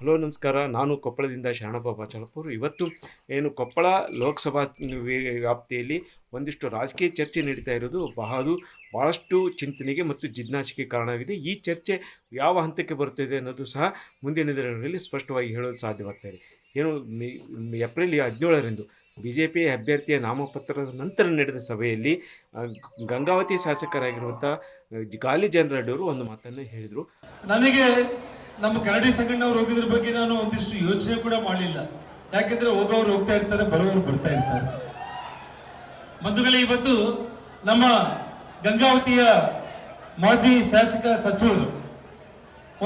Hello ನಮಸ್ಕಾರ. ನಾನು ಕೊಪ್ಪಳದಿಂದ ಶರಣಪ್ಪ ಬಾಚಲಪುರ. ಇವತ್ತು ಏನು ಕೊಪ್ಪಳ ಲೋಕಸಭಾ ವ್ಯಾಪ್ತಿಯಲ್ಲಿ ಒಂದಿಷ್ಟು ರಾಜಕೀಯ ಚರ್ಚೆ ನಡೀತಾ ಇರೋದು ಭಾಳಷ್ಟು ಚಿಂತನೆಗೆ ಮತ್ತು ಜಿಜ್ಞಾಸೆಗೆ ಕಾರಣವಾಗಿದೆ. ಈ ಚರ್ಚೆ ಯಾವ ಹಂತಕ್ಕೆ ಬರುತ್ತಿದೆ ಅನ್ನೋದು ಸಹ ಮುಂದಿನ ದಿನಗಳಲ್ಲಿ ಸ್ಪಷ್ಟವಾಗಿ ಹೇಳಲು ಸಾಧ್ಯವಾಗ್ತಾಯಿದೆ. ಏನು ಏಪ್ರಿಲ್ 17ರಂದು BJP ಅಭ್ಯರ್ಥಿಯ ನಾಮಪತ್ರದ ನಂತರ ನಡೆದ ಸಭೆಯಲ್ಲಿ ಗಂಗಾವತಿ ಶಾಸಕರಾಗಿರುವಂಥ ಗಾಲಿ ಜನಾರ್ದನ್ ಅವರು ಒಂದು ಮಾತನ್ನು ಹೇಳಿದರು. ನನಗೆ ನಮ್ಮ ಕರಡಿ ಸಂಗಣ್ಣವ್ರು ಹೋಗಿದ್ರ ಬಗ್ಗೆ ನಾನು ಒಂದಿಷ್ಟು ಯೋಚನೆ ಕೂಡ ಮಾಡಲಿಲ್ಲ. ಯಾಕೆಂದ್ರೆ ಹೋಗೋರು ಹೋಗ್ತಾ ಇರ್ತಾರೆ, ಬರೋರು ಬರ್ತಾ ಇರ್ತಾರೆ. ಬಂಧುಗಳೇ, ಇವತ್ತು ನಮ್ಮ ಗಂಗಾವತಿಯ ಮಾಜಿ ಶಾಸಕ ಸಚಿವರು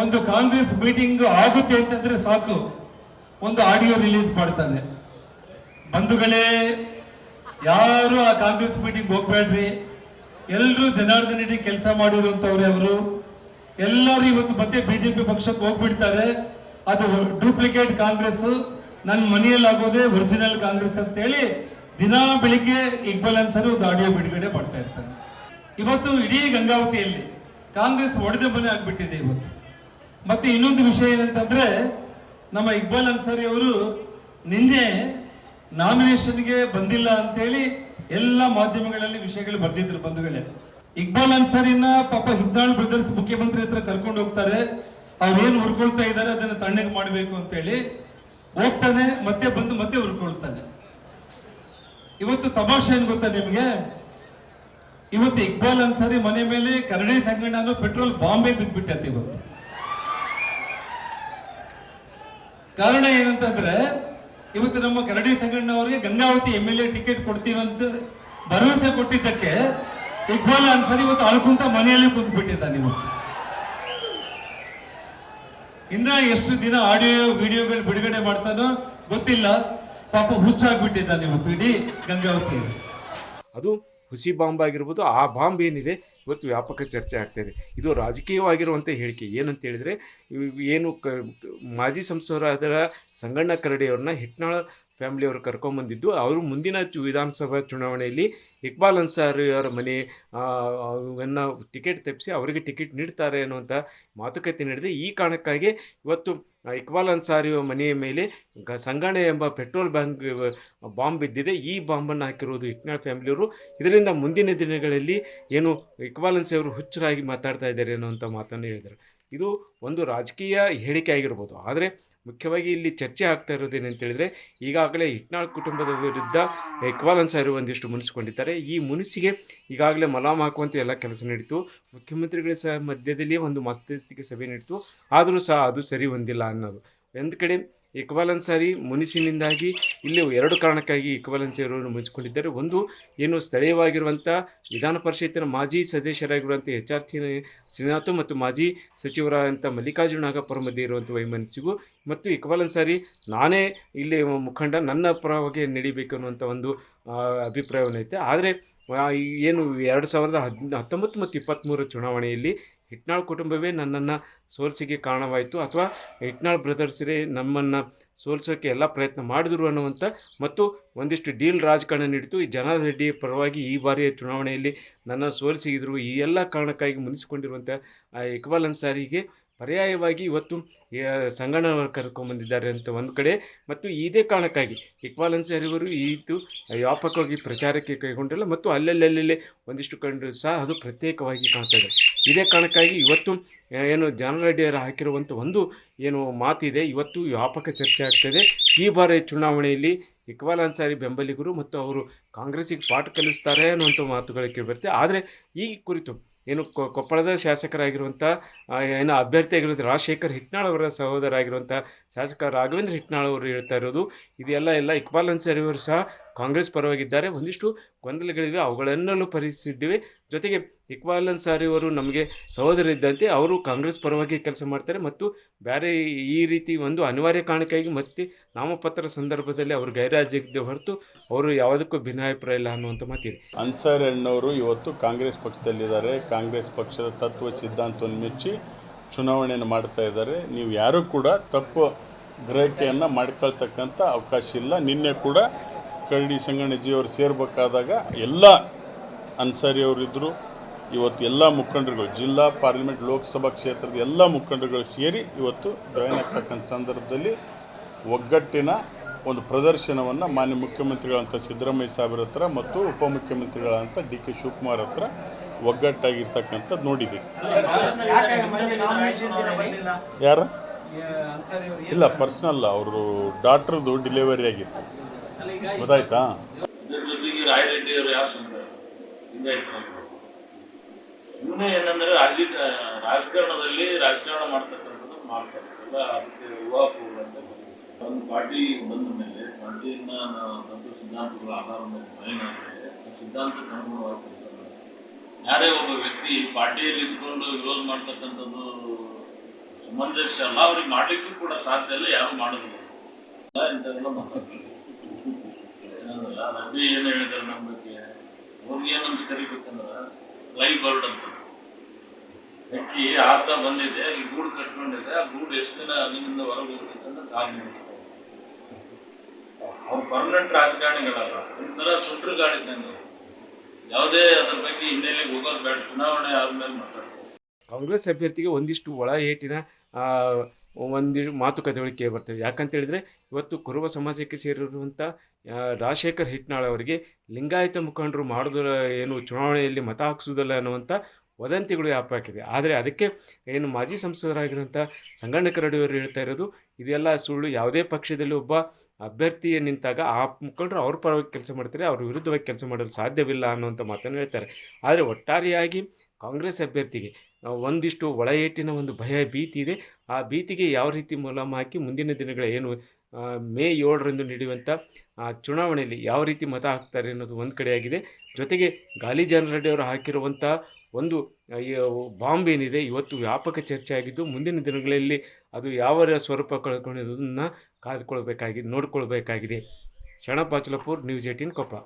ಒಂದು ಕಾಂಗ್ರೆಸ್ ಮೀಟಿಂಗ್ ಆಗುತ್ತೆ ಅಂತಂದ್ರೆ ಸಾಕು, ಒಂದು ಆಡಿಯೋ ರಿಲೀಸ್ ಮಾಡ್ತಾನೆ. ಬಂಧುಗಳೇ, ಯಾರು ಆ ಕಾಂಗ್ರೆಸ್ ಮೀಟಿಂಗ್ ಹೋಗ್ಬೇಡ್ರಿ. ಎಲ್ಲರೂ ಜನಾರ್ದನ್ ರೆಡ್ಡಿ ಕೆಲಸ ಮಾಡಿರುವಂತವ್ರೆ. ಅವರು ಎಲ್ಲರೂ ಇವತ್ತು ಮತ್ತೆ BJP ಪಕ್ಷಕ್ಕೆ ಹೋಗ್ಬಿಡ್ತಾರೆ. ಅದು ಡೂಪ್ಲಿಕೇಟ್ ಕಾಂಗ್ರೆಸ್, ನನ್ನ ಮನೆಯಲ್ಲಿ ಆಗೋದೇ ಒರಿಜಿನಲ್ ಕಾಂಗ್ರೆಸ್ ಅಂತ ಹೇಳಿ ದಿನಾ ಬೆಳಿಗ್ಗೆ ಇಕ್ಬಾಲ್ ಅನ್ಸರಿ ಒಂದು ಆಡಿಯೋ ಬಿಡುಗಡೆ ಮಾಡ್ತಾ ಇರ್ತಾನೆ. ಇವತ್ತು ಇಡೀ ಗಂಗಾವತಿಯಲ್ಲಿ ಕಾಂಗ್ರೆಸ್ ಒಡೆದ ಮನೆ ಆಗ್ಬಿಟ್ಟಿದೆ ಇವತ್ತು. ಮತ್ತೆ ಇನ್ನೊಂದು ವಿಷಯ ಏನಂತಂದ್ರೆ, ನಮ್ಮ ಇಕ್ಬಾಲ್ ಅನ್ಸಾರಿ ಅವರು ನಿನ್ನೆ ನಾಮಿನೇಷನ್ಗೆ ಬಂದಿಲ್ಲ ಅಂತೇಳಿ ಎಲ್ಲ ಮಾಧ್ಯಮಗಳಲ್ಲಿ ವಿಷಯಗಳು ಬರ್ದಿದ್ರು. ಬಂಧುಗಳೇ, ಇಕ್ಬಾಲ್ ಅನ್ಸಾರಿನ ಪಾಪ ಹಿದ್ದಾಳ್ ಬ್ರದರ್ಸ್ ಮುಖ್ಯಮಂತ್ರಿ ಹತ್ರ ಕರ್ಕೊಂಡು ಹೋಗ್ತಾರೆ. ಅವ್ರೇನು ಹುರ್ಕೊಳ್ತಾ ಇದ್ದಾರೆ ಅದನ್ನ ತಣ್ಣಗೆ ಮಾಡಬೇಕು ಅಂತೇಳಿ ಹೋಗ್ತಾನೆ, ಮತ್ತೆ ಬಂದು ಮತ್ತೆ ಹುರ್ಕೊಳ್ತಾನೆ. ಇವತ್ತು ತಮಾಷೆ ಏನ್ ಗೊತ್ತಾ ನಿಮ್ಗೆ? ಇವತ್ತು ಇಕ್ಬಾಲ್ ಅನ್ಸಾರಿ ಮನೆ ಮೇಲೆ ಕರಡಿ ಸಂಗಣ್ಣನು ಪೆಟ್ರೋಲ್ ಬಾಂಬೆ ಬಿದ್ದ್ಬಿಟ್ಟೈತೆ ಇವತ್ತು. ಕಾರಣ ಏನಂತಂದ್ರೆ, ಇವತ್ತು ನಮ್ಮ ಕರಡಿ ಸಂಗಣ್ಣ ಅವರಿಗೆ ಗಂಗಾವತಿ MLA ಟಿಕೆಟ್ ಕೊಡ್ತೀವಂತ ಭರವಸೆ ಕೊಟ್ಟಿದ್ದಕ್ಕೆ ಇಕ್ಬಾಲ್ ಅನ್ಸಾರಿ ಇವತ್ತು ಅಳ್ಕುಂತ ಮನೆಯಲ್ಲಿ ಕುಂತ್ಬಿಟ್ಟಿದ್ದಾನೆ. ಇವತ್ತು ಇನ್ನ ಎಷ್ಟು ದಿನ ಆಡಿಯೋ ವಿಡಿಯೋಗಳು ಬಿಡುಗಡೆ ಮಾಡ್ತಾನೋ ಗೊತ್ತಿಲ್ಲ. ಪಾಪ ಹುಚ್ಚಾಗ್ಬಿಟ್ಟಿದ್ದಾನೆ ಇವತ್ತು ಇಡೀ ಗಂಗಾವತಿಯಲ್ಲಿ. ಅದು ಹುಸಿ ಬಾಂಬ್ ಆಗಿರ್ಬೋದು. ಆ ಬಾಂಬ್ ಏನಿದೆ ಇವತ್ತು ವ್ಯಾಪಕ ಚರ್ಚೆ ಆಗ್ತಾಯಿದೆ. ಇದು ರಾಜಕೀಯವಾಗಿರುವಂಥ ಹೇಳಿಕೆ. ಏನಂತ ಹೇಳಿದರೆ, ಏನು ಮಾಜಿ ಸಂಸದರಾದ ಸಂಗಣ್ಣ ಕರಡಿಯವ್ರನ್ನ ಹಿಟ್ನಾಳ ಫ್ಯಾಮಿಲಿಯವರು ಕರ್ಕೊಂಬಂದಿದ್ದು, ಅವರು ಮುಂದಿನ ವಿಧಾನಸಭಾ ಚುನಾವಣೆಯಲ್ಲಿ ಇಕ್ಬಾಲ್ ಅನ್ಸಾರಿ ಅವರ ಮನೆಯನ್ನು ಟಿಕೆಟ್ ತಪ್ಪಿಸಿ ಅವರಿಗೆ ಟಿಕೆಟ್ ನೀಡ್ತಾರೆ ಅನ್ನುವಂಥ ಮಾತುಕತೆ ನಡೆದಿದೆ. ಈ ಕಾರಣಕ್ಕಾಗಿ ಇವತ್ತು ಇಕ್ಬಾಲ್ ಅನ್ಸಾರಿ ಮನೆಯ ಮೇಲೆ ಸಂಗಣ್ಣ ಎಂಬ ಪೆಟ್ರೋಲ್ ಬಾಂಬ್ ಬಿದ್ದಿದೆ. ಈ ಬಾಂಬನ್ನು ಹಾಕಿರುವುದು ಹಿಟ್ನಾಳ್ ಫ್ಯಾಮಿಲಿಯವರು. ಇದರಿಂದ ಮುಂದಿನ ದಿನಗಳಲ್ಲಿ ಏನು ಇಕ್ಬಾಲ್ ಅನ್ಸಾರಿ ಅವರು ಹುಚ್ಚರಾಗಿ ಮಾತಾಡ್ತಾ ಇದ್ದಾರೆ ಅನ್ನುವಂಥ ಮಾತನ್ನು ಹೇಳಿದರು. ಇದು ಒಂದು ರಾಜಕೀಯ ಹೇಳಿಕೆ ಆಗಿರ್ಬೋದು. ಆದರೆ ಮುಖ್ಯವಾಗಿ ಇಲ್ಲಿ ಚರ್ಚೆ ಆಗ್ತಾ ಇರೋದೇನಂತೇಳಿದರೆ, ಈಗಾಗಲೇ ಹಿಟ್ನಾಳ್ ಕುಟುಂಬದ ವಿರುದ್ಧ ಇಕ್ಬಾಲ್ ಅನ್ಸಾರಿ ಒಂದಿಷ್ಟು ಮುನಿಸ್ಕೊಂಡಿದ್ದಾರೆ. ಈ ಮುನಿಸಿಗೆ ಈಗಾಗಲೇ ಮಲಾಮ್ ಹಾಕುವಂಥ ಎಲ್ಲ ಕೆಲಸ ನಡೀತು. ಮುಖ್ಯಮಂತ್ರಿಗಳ ಸಹ ಮಧ್ಯದಲ್ಲಿ ಒಂದು ಮಧ್ಯಸ್ಥಿಕೆ ಸಭೆ ನಡೀತು. ಆದರೂ ಸಹ ಅದು ಸರಿ ಹೊಂದಿಲ್ಲ ಅನ್ನೋದು ಒಂದು ಕಡೆ. ಇಕ್ಬಾಲ್ ಅನ್ಸಾರಿ ಮುನಿಸಿನಿಂದಾಗಿ ಇಲ್ಲಿ ಎರಡು ಕಾರಣಕ್ಕಾಗಿ ಇಕ್ಬಾಲ್ ಅನ್ಸಾರಿ ಅವರು ಮುನಿಸಿಕೊಂಡಿದ್ದಾರೆ. ಒಂದು, ಏನು ಸ್ಥಳೀಯವಾಗಿರುವಂಥ ವಿಧಾನ ಪರಿಷತ್ತಿನ ಮಾಜಿ ಸದಸ್ಯರಾಗಿರುವಂಥ HR ಶ್ರೀನಾಥ್ ಮತ್ತು ಮಾಜಿ ಸಚಿವರಾದಂಥ ಮಲ್ಲಿಕಾರ್ಜುನ ನಾಗಪ್ಪರ ಮಧ್ಯೆ ಇರುವಂಥ ವೈಮನಸ್ಸಿಗೂ, ಮತ್ತು ಇಕ್ಬಾಲ್ ಅನ್ಸಾರಿ ನಾನೇ ಇಲ್ಲಿ ಮುಖಂಡ, ನನ್ನ ಪರವಾಗಿ ನಡಿಬೇಕು ಅನ್ನುವಂಥ ಒಂದು ಅಭಿಪ್ರಾಯವನ್ನೈತೆ. ಆದರೆ ಏನು 2019 ಮತ್ತು 23 ಚುನಾವಣೆಯಲ್ಲಿ ಹಿಟ್ನಾಳ್ ಕುಟುಂಬವೇ ನನ್ನನ್ನು ಸೋಲಿಸಿಗೆ ಕಾರಣವಾಯಿತು, ಅಥವಾ ಹಿಟ್ನಾಳ್ ಬ್ರದರ್ಸರೇ ನಮ್ಮನ್ನು ಸೋಲಿಸೋಕ್ಕೆ ಎಲ್ಲ ಪ್ರಯತ್ನ ಮಾಡಿದ್ರು ಅನ್ನುವಂಥ ಮತ್ತು ಒಂದಿಷ್ಟು ಡೀಲ್ ರಾಜಕಾರಣ ನಡೀತು. ಈ ಜನಾರ್ದನ್ ರೆಡ್ಡಿ ಪರವಾಗಿ ಈ ಬಾರಿಯ ಚುನಾವಣೆಯಲ್ಲಿ ನನ್ನ ಸೋಲಿಸಿದ್ರು. ಈ ಎಲ್ಲ ಕಾರಣಕ್ಕಾಗಿ ಮುನಿಸಿಕೊಂಡಿರುವಂಥ ಇಕ್ಬಾಲ್ ಅನ್ಸಾರಿಗೆ ಪರ್ಯಾಯವಾಗಿ ಇವತ್ತು ಸಂಗಣ್ಣವರು ಕರ್ಕೊಂಡ್ಬಂದಿದ್ದಾರೆ ಅಂತ ಒಂದು ಕಡೆ. ಮತ್ತು ಇದೇ ಕಾರಣಕ್ಕಾಗಿ ಇಕ್ಬಾಲ್ ಅನ್ಸಾರಿ ಅವರು ಇದು ವ್ಯಾಪಕವಾಗಿ ಪ್ರಚಾರಕ್ಕೆ ಕೈಗೊಂಡಿಲ್ಲ, ಮತ್ತು ಅಲ್ಲಲ್ಲೇ ಒಂದಿಷ್ಟು ಕಂಡು ಸಹ ಅದು ಪ್ರತ್ಯೇಕವಾಗಿ ಕಾಣ್ತಾ ಇದೆ. ಇದೇ ಕಾರಣಕ್ಕಾಗಿ ಇವತ್ತು ಏನು ಜನಾರ್ದನ್ ರೆಡ್ಡಿಯವರು ಹಾಕಿರುವಂಥ ಒಂದು ಏನು ಮಾತಿದೆ, ಇವತ್ತು ವ್ಯಾಪಕ ಚರ್ಚೆ ಆಗ್ತಾಯಿದೆ. ಈ ಬಾರಿ ಚುನಾವಣೆಯಲ್ಲಿ ಇಕ್ಬಾಲ್ ಅನ್ಸಾರಿ ಬೆಂಬಲಿಗರು ಮತ್ತು ಅವರು ಕಾಂಗ್ರೆಸ್ಸಿಗೆ ಪಾಠ ಕಲಿಸ್ತಾರೆ ಅನ್ನುವಂಥ ಮಾತುಗಳು ಕೇಳಿಬರುತ್ತೆ. ಆದರೆ ಈ ಕುರಿತು ಏನು ಕೊಪ್ಪಳದ ಶಾಸಕರಾಗಿರುವಂಥ ಏನು ಅಭ್ಯರ್ಥಿಯಾಗಿರೋದು ರಾಜಶೇಖರ್ ಹಿಟ್ನಾಳ್ ಅವರ ಸಹೋದರಾಗಿರುವಂಥ ಶಾಸಕ ರಾಘವೇಂದ್ರ ಹಿಟ್ನಾಳ್ ಅವರು ಹೇಳ್ತಾ ಇರೋದು, ಇದೆಲ್ಲ ಇಕ್ಬಾಲ್ ಅನ್ಸಾರಿ ಅವರು ಸಹ ಕಾಂಗ್ರೆಸ್ ಪರವಾಗಿದ್ದಾರೆ. ಒಂದಿಷ್ಟು ಗೊಂದಲಗಳಿವೆ, ಅವುಗಳನ್ನೆಲ್ಲೂ ಪರಿಹರಿಸಿದ್ದೇವೆ. ಜೊತೆಗೆ ಇಕ್ಬಾಲ್ ಅನ್ಸಾರಿ ಅವರು ನಮಗೆ ಸಹೋದರಿದ್ದಂತೆ, ಅವರು ಕಾಂಗ್ರೆಸ್ ಪರವಾಗಿ ಕೆಲಸ ಮಾಡ್ತಾರೆ, ಮತ್ತು ಬೇರೆ ಈ ರೀತಿ ಒಂದು ಅನಿವಾರ್ಯ ಕಾರಣಕ್ಕಾಗಿ ಮತ್ತೆ ನಾಮಪತ್ರ ಸಂದರ್ಭದಲ್ಲಿ ಅವರು ಗೈರಾಜ್ಯದ ಹೊರತು ಅವರು ಯಾವುದಕ್ಕೂ ಭಿನ್ನಾಭಿಪ್ರಾಯ ಇಲ್ಲ ಅನ್ನುವಂಥ ಮಾತಿದೆ. ಅನ್ಸಾರಿ ಅಣ್ಣವರು ಇವತ್ತು ಕಾಂಗ್ರೆಸ್ ಪಕ್ಷದಲ್ಲಿದ್ದಾರೆ. ಕಾಂಗ್ರೆಸ್ ಪಕ್ಷದ ತತ್ವ ಸಿದ್ಧಾಂತವನ್ನು ಮೆಚ್ಚಿ ಚುನಾವಣೆಯನ್ನು ಮಾಡ್ತಾ ಇದ್ದಾರೆ. ನೀವು ಯಾರೂ ಕೂಡ ತಪ್ಪು ಗ್ರಹಿಕೆಯನ್ನು ಮಾಡ್ಕೊಳ್ತಕ್ಕಂಥ ಅವಕಾಶ ಇಲ್ಲ. ನಿನ್ನೆ ಕೂಡ ಕರಡಿ ಸಂಗಣ್ಣಜಿಯವರು ಸೇರಬೇಕಾದಾಗ ಎಲ್ಲ ಅನ್ಸಾರಿ ಅವರಿದ್ದರು, ಇವತ್ತು ಎಲ್ಲ ಮುಖಂಡರುಗಳು ಜಿಲ್ಲಾ ಪಾರ್ಲಿಮೆಂಟ್ ಲೋಕಸಭಾ ಕ್ಷೇತ್ರದ ಎಲ್ಲ ಮುಖಂಡರುಗಳು ಸೇರಿ ಇವತ್ತು ಜಾಯ್ನ್ ಆಗ್ತಕ್ಕಂಥ ಸಂದರ್ಭದಲ್ಲಿ ಒಗ್ಗಟ್ಟಿನ ಒಂದು ಪ್ರದರ್ಶನವನ್ನು ಮಾನ್ಯ ಮುಖ್ಯಮಂತ್ರಿಗಳಂಥ ಸಿದ್ದರಾಮಯ್ಯ ಸಾಹೇಬ್ರ ಹತ್ರ ಮತ್ತು ಉಪಮುಖ್ಯಮಂತ್ರಿಗಳಂಥ ಡಿ.ಕೆ. ಶಿವಕುಮಾರ್ ಹತ್ರ ಒಗ್ಗಟ್ಟಾಗಿರ್ತಕ್ಕಂಥದ್ದು ನೋಡಿದ್ದೀವಿ. ಯಾರು ಇಲ್ಲ, ಪರ್ಸ್ನಲ್ ಅವರು ಡಾಕ್ಟ್ರದ್ದು ಡೆಲಿವರಿ ಆಗಿತ್ತು, ಗೊತ್ತಾಯ್ತಾ? ಜೊತೆಗೆ ರಾಯರೆಡ್ಡಿ ಅವರು ಯಾವ ಸಂಘ ಇವನೇ ಏನಂದ್ರೆ ರಾಜಕಾರಣದಲ್ಲಿ ರಾಜಕಾರಣ ಮಾಡ್ತಕ್ಕಂಥದ್ದು ಮಾಡ್ತಾರೆ ಎಲ್ಲ. ಅದಕ್ಕೆ ಯುವಾಪೂರ್ವ ಅಂತ ಒಂದು ಪಾರ್ಟಿ ಬಂದ ಮೇಲೆ ಪಾರ್ಟಿಯನ್ನ ತತ್ವ ಸಿದ್ಧಾಂತಗಳ ಆಧಾರದ ಮೇಲೆ ಸಿದ್ಧಾಂತಕ್ಕೆ ಅನುಗುಣವಾಗಿ ಕೆಲಸ ಮಾಡ್ತಾರೆ. ಯಾರೇ ಒಬ್ಬ ವ್ಯಕ್ತಿ ಪಾರ್ಟಿಯಲ್ಲಿ ಇದ್ಕೊಂಡು ವಿರೋಧ ಮಾಡ್ತಕ್ಕಂಥದ್ದು ಸಮಂಜಸ ಅಲ್ಲ, ಅವ್ರಿಗೆ ಮಾಡ್ಲಿಕ್ಕೂ ಕೂಡ ಸಾಧ್ಯ ಇಲ್ಲ, ಯಾರು ಮಾಡೋದಿಲ್ಲ. ಇಂಥವೆಲ್ಲ ಮಾತಾಡ್ತಾರೆ. ಏನಂದ್ರೆ ರಡ್ಡಿ ಏನು ಹೇಳಿದಾರೆ ನಮ್ಮ ಬಗ್ಗೆ, ಅವ್ರಿಗೆ ಏನಂತ ಕರಿಬೇಕಂದ್ರೆ ಲೈವ್ ಬರ್ಡ್ ಅಂತ ಅಕ್ಕಿ ಆತ ಬಂದಿದೆ, ಈ ಗೂಡು ಕಟ್ಕೊಂಡಿದೆ, ಆ ಗೂಡು ಎಷ್ಟು ದಿನ ಅಲ್ಲಿಂದ ಹೊರಗೆ ಹೋಗ್ಬೇಕಂತ ಕಾಲ್ ಮಾಡ್ತಾರೆ. ಅವ್ರು ಪರ್ಮನೆಂಟ್ ರಾಜಕಾರಣಿಗಳಲ್ಲ, ಒಂಥರ ಸುಂಟ್ರ ಗಾಡಿದ್ದಂಗೆ. ಯಾವುದೇ ಅದ್ರ ಬಗ್ಗೆ ಹಿನ್ನೆಲೆಗೆ ಹೋಗೋದು ಬೇಡ, ಚುನಾವಣೆ ಆದ್ಮೇಲೆ ಮಾತಾಡ್ತಾರೆ. ಕಾಂಗ್ರೆಸ್ ಅಭ್ಯರ್ಥಿಗೆ ಒಂದಿಷ್ಟು ಒಳ ಏಟಿನ ಒಂದಿಷ್ಟು ಮಾತುಕತೆಗಳು ಕೇಳಿ ಬರ್ತವೆ. ಯಾಕಂತ ಹೇಳಿದರೆ ಇವತ್ತು ಕುರುಬ ಸಮಾಜಕ್ಕೆ ಸೇರಿರುವಂಥ ರಾಜಶೇಖರ್ ಹಿಟ್ನಾಳ್ ಅವರಿಗೆ ಲಿಂಗಾಯತ ಮುಖಂಡರು ಮಾಡೋದ್ರ ಏನು ಚುನಾವಣೆಯಲ್ಲಿ ಮತ ಹಾಕಿಸೋದಲ್ಲ ಅನ್ನುವಂಥ ವದಂತಿಗಳು ವ್ಯಾಪಾಕಿದೆ. ಆದರೆ ಅದಕ್ಕೆ ಏನು ಮಾಜಿ ಸಂಸದರಾಗಿರುವಂಥ ಸಂಗಣ್ಣ ಕರಡಿಯವರು ಹೇಳ್ತಾ ಇರೋದು ಇದೆಲ್ಲ ಸುಳ್ಳು. ಯಾವುದೇ ಪಕ್ಷದಲ್ಲಿ ಒಬ್ಬ ಅಭ್ಯರ್ಥಿ ನಿಂತಾಗ ಆ ಮುಖಂಡರು ಅವ್ರ ಪರವಾಗಿ ಕೆಲಸ ಮಾಡ್ತಾರೆ, ಅವ್ರ ವಿರುದ್ಧವಾಗಿ ಕೆಲಸ ಮಾಡಲು ಸಾಧ್ಯವಿಲ್ಲ ಅನ್ನುವಂಥ ಮಾತನ್ನು ಹೇಳ್ತಾರೆ. ಆದರೆ ಒಟ್ಟಾರೆಯಾಗಿ ಕಾಂಗ್ರೆಸ್ ಅಭ್ಯರ್ಥಿಗೆ ಒಂದಿಷ್ಟು ಒಳ ಏಟಿನ ಒಂದು ಭಯ ಭೀತಿ ಇದೆ. ಆ ಭೀತಿಗೆ ಯಾವ ರೀತಿ ಮೂಲಮ ಹಾಕಿ ಮುಂದಿನ ದಿನಗಳ ಏನು ಮೇ 7ರಂದು ನಡೆಯುವಂಥ ಚುನಾವಣೆಯಲ್ಲಿ ಯಾವ ರೀತಿ ಮತ ಹಾಕ್ತಾರೆ ಅನ್ನೋದು ಒಂದು ಕಡೆಯಾಗಿದೆ. ಜೊತೆಗೆ ಗಾಲಿ ಜಾನರೆಡ್ಡಿ ಅವರು ಹಾಕಿರುವಂಥ ಒಂದು ಬಾಂಬ್ ಏನಿದೆ ಇವತ್ತು ವ್ಯಾಪಕ ಚರ್ಚೆ ಆಗಿದ್ದು, ಮುಂದಿನ ದಿನಗಳಲ್ಲಿ ಅದು ಯಾವ ಸ್ವರೂಪ ಕಳ್ಕೊಳ್ಳೋದನ್ನು ನೋಡಿಕೊಳ್ಬೇಕಾಗಿದೆ. ಶರಣ ಪಾಚಲಪುರ್, ನ್ಯೂಸ್ 18 ಕೊಪ್ಪಳ.